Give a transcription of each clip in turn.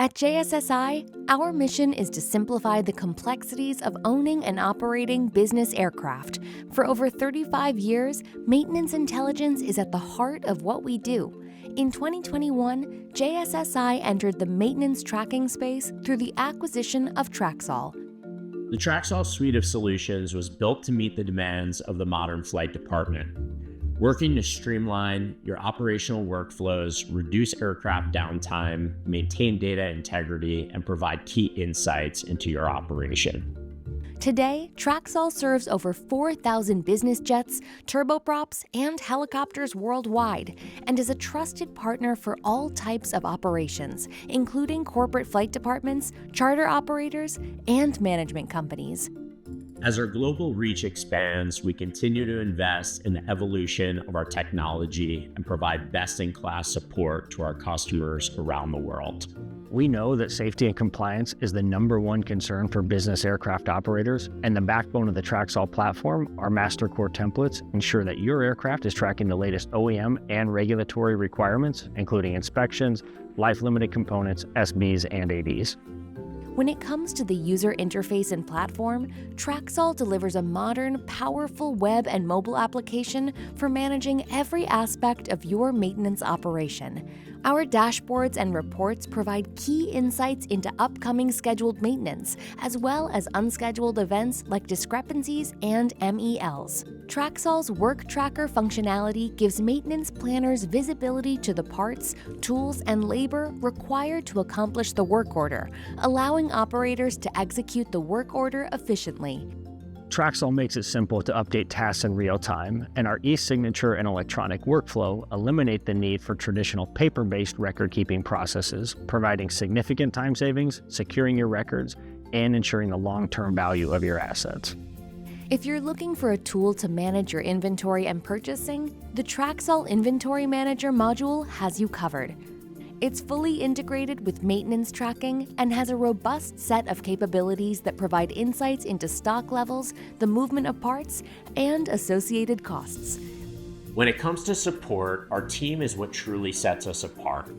At JSSI, our mission is to simplify the complexities of owning and operating business aircraft. For over 35 years, maintenance intelligence is at the heart of what we do. In 2021, JSSI entered the maintenance tracking space through the acquisition of Traxxall. The Traxxall suite of solutions was built to meet the demands of the modern flight department, working to streamline your operational workflows, reduce aircraft downtime, maintain data integrity, and provide key insights into your operation. Today, Traxxall serves over 4,000 business jets, turboprops, and helicopters worldwide, and is a trusted partner for all types of operations, including corporate flight departments, charter operators, and management companies. As our global reach expands, we continue to invest in the evolution of our technology and provide best-in-class support to our customers around the world. We know that safety and compliance is the #1 concern for business aircraft operators, and the backbone of the Traxxall platform, our master core templates, ensure that your aircraft is tracking the latest OEM and regulatory requirements, including inspections, life-limited components, SBs, and ADs. When it comes to the user interface and platform, Traxxall delivers a modern, powerful web and mobile application for managing every aspect of your maintenance operation. Our dashboards and reports provide key insights into upcoming scheduled maintenance, as well as unscheduled events like discrepancies and MELs. Traxxall's Work Tracker functionality gives maintenance planners visibility to the parts, tools, and labor required to accomplish the work order, allowing operators to execute the work order efficiently. Traxxall makes it simple to update tasks in real time, and our eSignature and electronic workflow eliminate the need for traditional paper-based record-keeping processes, providing significant time savings, securing your records, and ensuring the long-term value of your assets. If you're looking for a tool to manage your inventory and purchasing, the Traxxall Inventory Manager module has you covered. It's fully integrated with maintenance tracking and has a robust set of capabilities that provide insights into stock levels, the movement of parts, and associated costs. When it comes to support, our team is what truly sets us apart.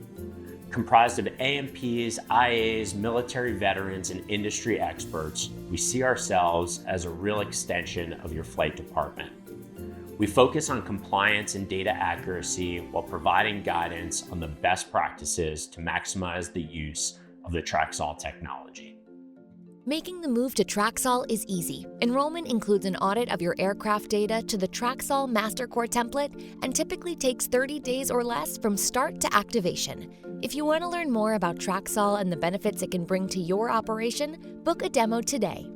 Comprised of AMPs, IAs, military veterans, and industry experts, we see ourselves as a real extension of your flight department. We focus on compliance and data accuracy while providing guidance on the best practices to maximize the use of the Traxxall technology. Making the move to Traxxall is easy. Enrollment includes an audit of your aircraft data to the Traxxall Master Core template and typically takes 30 days or less from start to activation. If you want to learn more about Traxxall and the benefits it can bring to your operation, book a demo today.